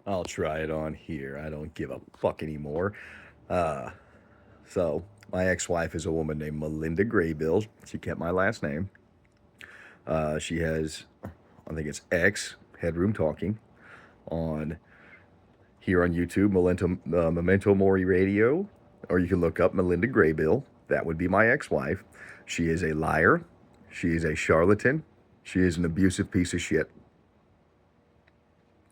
I'll try it on here. I don't give a fuck anymore. Uh, so, my ex wife is a woman named Malinda Graybill. She kept my last name. She has, I think it's X, Headroom Talking, on here on YouTube, Memento Mori Radio, or you can look up Malinda Graybill. That would be my ex wife. She is a liar. She is a charlatan. She is an abusive piece of shit.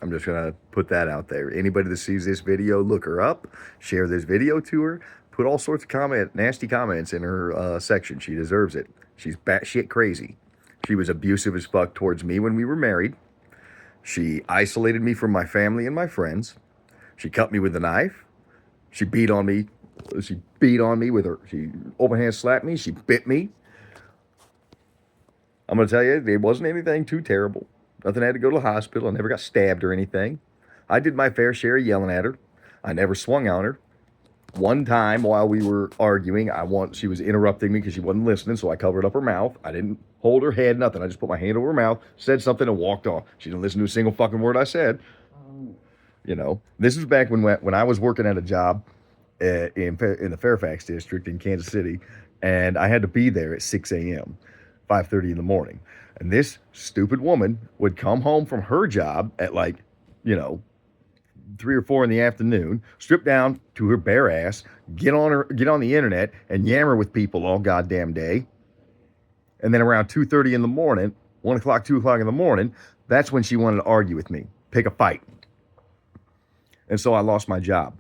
I'm just going to put that out there. Anybody that sees this video, look her up, share this video to her, put all sorts of nasty comments in her section. She deserves it. She's batshit crazy. She was abusive as fuck towards me when we were married. She isolated me from my family and my friends. She cut me with a knife. She beat on me. She beat on me with her. She open hand slapped me. She bit me. I'm going to tell you, it wasn't anything too terrible. Nothing. I had to go to the hospital. I never got stabbed or anything. I did my fair share of yelling at her. I never swung on her. One time while we were arguing, she was interrupting me because she wasn't listening, so I covered up her mouth. I didn't hold her head, nothing. I just put my hand over her mouth, said something, and walked off. She didn't listen to a single fucking word I said. This was back when I was working at a job in the Fairfax district in Kansas City, and I had to be there at 6 a.m., 5:30 in the morning. And this stupid woman would come home from her job at 3 or 4 in the afternoon, strip down to her bare ass, get on the internet and yammer with people all goddamn day. And then around 2:30 in the morning, 1 o'clock, 2 o'clock in the morning, that's when she wanted to argue with me, pick a fight. And so I lost my job.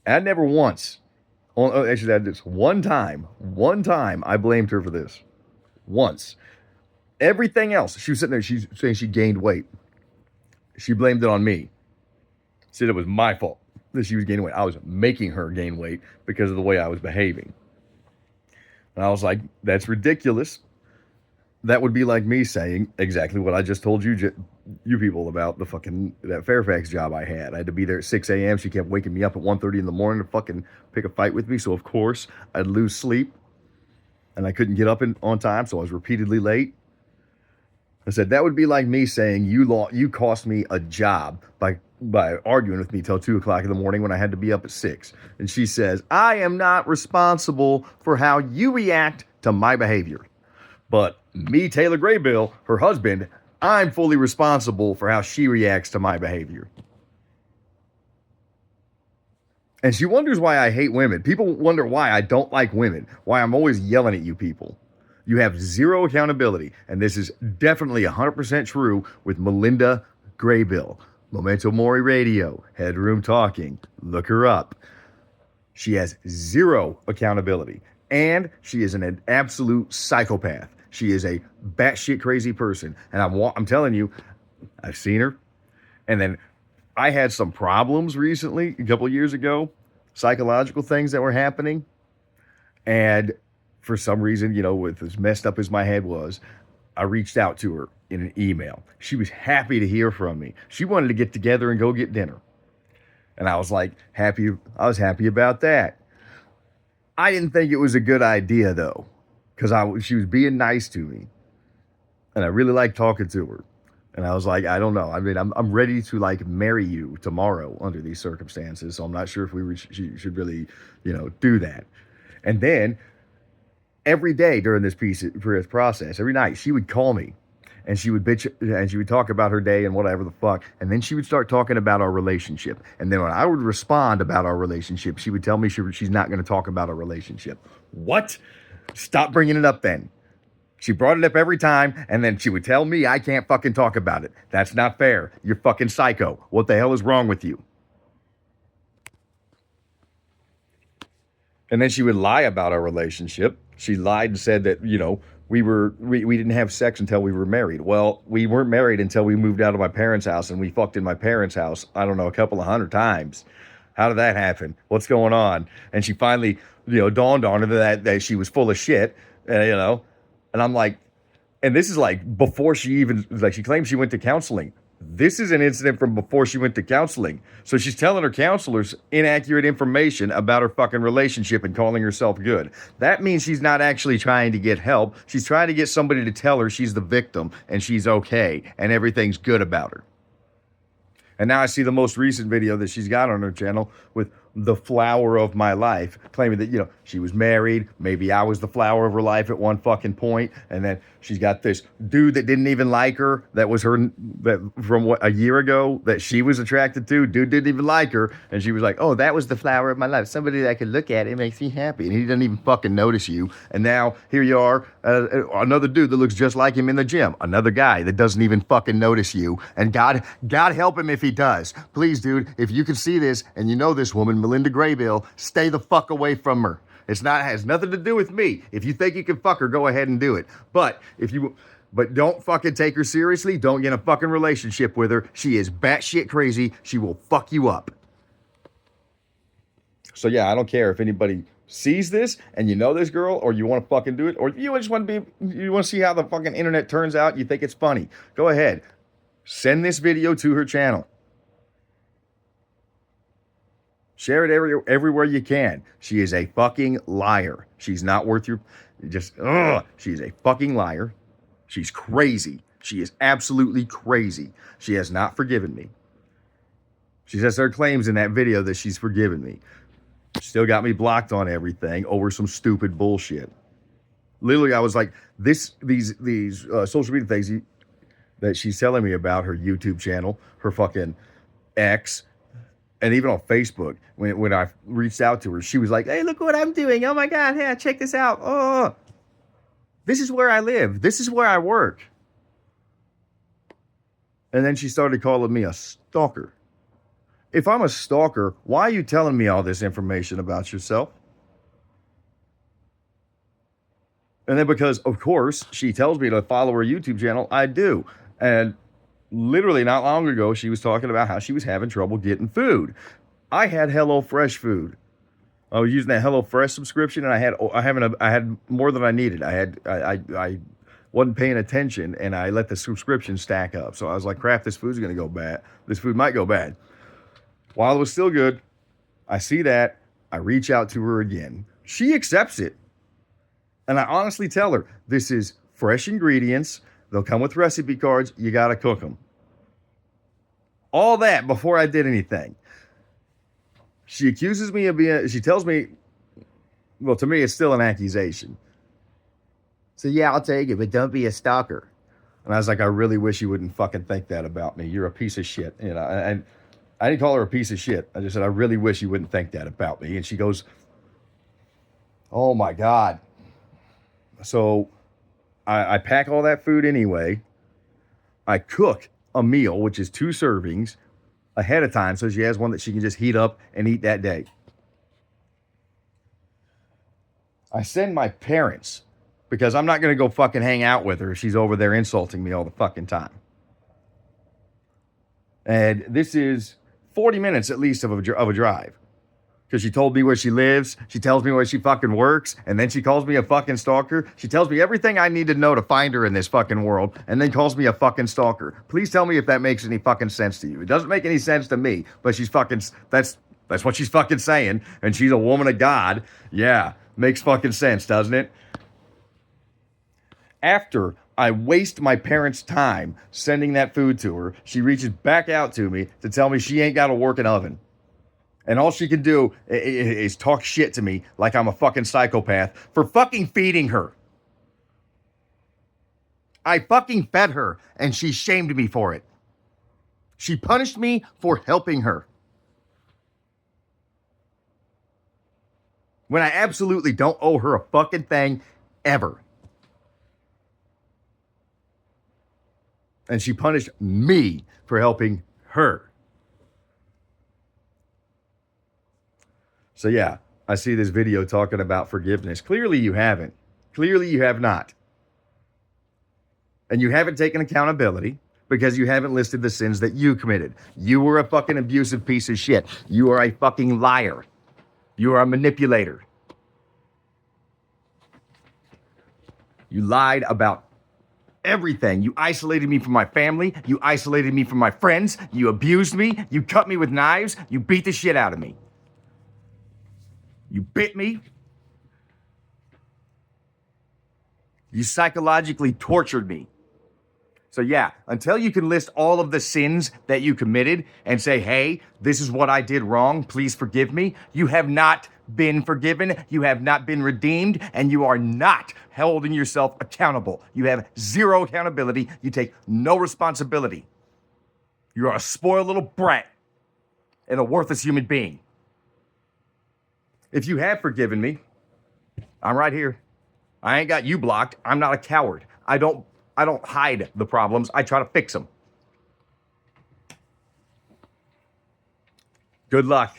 I never once, actually, that just one time I blamed her for this. Once. Everything else, she was sitting there, she's saying she gained weight. She blamed it on me. Said it was my fault that she was gaining weight. I was making her gain weight because of the way I was behaving. And I was like, that's ridiculous. That would be like me saying exactly what I just told you people about that Fairfax job I had. I had to be there at 6 a.m. She kept waking me up at 1:30 in the morning to fucking pick a fight with me. So, of course, I'd lose sleep. And I couldn't get up on time, so I was repeatedly late. I said, that would be like me saying you cost me a job by arguing with me till 2 o'clock in the morning when I had to be up at 6. And she says, I am not responsible for how you react to my behavior. But me, Taylor Graybill, her husband, I'm fully responsible for how she reacts to my behavior. And she wonders why I hate women. People wonder why I don't like women, why I'm always yelling at you people. You have zero accountability. And this is definitely 100% true with Malinda Graybill. Memento Mori Radio, Headroom Talking. Look her up. She has zero accountability. And she is an absolute psychopath. She is a batshit crazy person. And I'm telling you, I've seen her. And then I had some problems recently, a couple of years ago, psychological things that were happening. And for some reason, with as messed up as my head was, I reached out to her in an email. She was happy to hear from me. She wanted to get together and go get dinner. And I was like, happy about that. I didn't think it was a good idea though, because she was being nice to me. And I really liked talking to her. And I was like, I don't know. I mean, I'm ready to marry you tomorrow under these circumstances. So I'm not sure if she should really, do that. And then every day during this process, every night she would call me and she would bitch and she would talk about her day and whatever the fuck. And then she would start talking about our relationship. And then when I would respond about our relationship, she would tell me she's not going to talk about our relationship. What? Stop bringing it up then. She brought it up every time, and then she would tell me I can't fucking talk about it. That's not fair. You're fucking psycho. What the hell is wrong with you? And then she would lie about our relationship. She lied and said that, we didn't have sex until we were married. Well, we weren't married until we moved out of my parents' house, and we fucked in my parents' house, I don't know, a couple of hundred times. How did that happen? What's going on? And she finally, dawned on her that she was full of shit, and I'm like, and this is before she claims she went to counseling. This is an incident from before she went to counseling. So she's telling her counselors inaccurate information about her fucking relationship and calling herself good. That means she's not actually trying to get help. She's trying to get somebody to tell her she's the victim and she's okay and everything's good about her. And now I see the most recent video that she's got on her channel with the flower of my life, claiming that, she was married. Maybe I was the flower of her life at one fucking point. And then she's got this dude that didn't even like her. That was her, that from a year ago that she was attracted to. Dude didn't even like her. And she was like, oh, that was the flower of my life. Somebody that I could look at, it makes me happy. And he doesn't even fucking notice you. And now here you are, another dude that looks just like him in the gym. Another guy that doesn't even fucking notice you. And God help him if he does. Please, dude, if you can see this and you know this woman, Malinda Graybill, stay the fuck away from her. Has nothing to do with me. If you think you can fuck her, go ahead and do it. But don't fucking take her seriously. Don't get in a fucking relationship with her. She is batshit crazy. She will fuck you up. So yeah, I don't care if anybody sees this and you know this girl, or you want to fucking do it, or you just want to see how the fucking internet turns out. You think it's funny. Go ahead. Send this video to her channel. Share it everywhere you can. She is a fucking liar. She's not worth your... She's a fucking liar. She's crazy. She is absolutely crazy. She has not forgiven me. She says her claims in that video that she's forgiven me. Still got me blocked on everything over some stupid bullshit. Literally, I was like, these social media things that she's telling me about, her YouTube channel, her fucking X, and even on Facebook, when I reached out to her, she was like, hey, look what I'm doing. Oh my God, hey, check this out. Oh, this is where I live. This is where I work. And then she started calling me a stalker. If I'm a stalker, why are you telling me all this information about yourself? And then because, of course, she tells me to follow her YouTube channel, I do. And literally not long ago, she was talking about how she was having trouble getting food. I had HelloFresh food. I was using that HelloFresh subscription, and I had more than I needed. I wasn't paying attention, and I let the subscription stack up. So I was like, crap, this food's going to go bad. This food might go bad. While it was still good, I see that. I reach out to her again. She accepts it. And I honestly tell her, this is fresh ingredients. They'll come with recipe cards. You got to cook them. All that before I did anything. She accuses me of she tells me, well, to me, it's still an accusation. So yeah, I'll take it, but don't be a stalker. And I was like, I really wish you wouldn't fucking think that about me. You're a piece of shit. And I didn't call her a piece of shit. I just said, I really wish you wouldn't think that about me. And she goes, oh my God. So I pack all that food anyway. I cook a meal, which is 2 servings, ahead of time, so she has one that she can just heat up and eat that day. I send my parents, because I'm not going to go fucking hang out with her if she's over there insulting me all the fucking time. And this is 40 minutes at least of a drive. Because she told me where she lives, she tells me where she fucking works, and then she calls me a fucking stalker. She tells me everything I need to know to find her in this fucking world, and then calls me a fucking stalker. Please tell me if that makes any fucking sense to you. It doesn't make any sense to me, but she's fucking, that's what she's fucking saying, and she's a woman of God. Yeah, makes fucking sense, doesn't it? After I waste my parents' time sending that food to her, she reaches back out to me to tell me she ain't got a working oven. And all she can do is talk shit to me like I'm a fucking psychopath for fucking feeding her. I fucking fed her, and she shamed me for it. She punished me for helping her. When I absolutely don't owe her a fucking thing ever. And she punished me for helping her. So yeah, I see this video talking about forgiveness. Clearly you haven't. Clearly you have not. And you haven't taken accountability because you haven't listed the sins that you committed. You were a fucking abusive piece of shit. You are a fucking liar. You are a manipulator. You lied about everything. You isolated me from my family. You isolated me from my friends. You abused me. You cut me with knives. You beat the shit out of me. You bit me. You psychologically tortured me. So yeah, until you can list all of the sins that you committed and say, hey, this is what I did wrong, please forgive me, you have not been forgiven, you have not been redeemed, and you are not holding yourself accountable. You have zero accountability, you take no responsibility. You are a spoiled little brat and a worthless human being. If you have forgiven me, I'm right here. I ain't got you blocked. I'm not a coward. I don't hide the problems. I try to fix them. Good luck.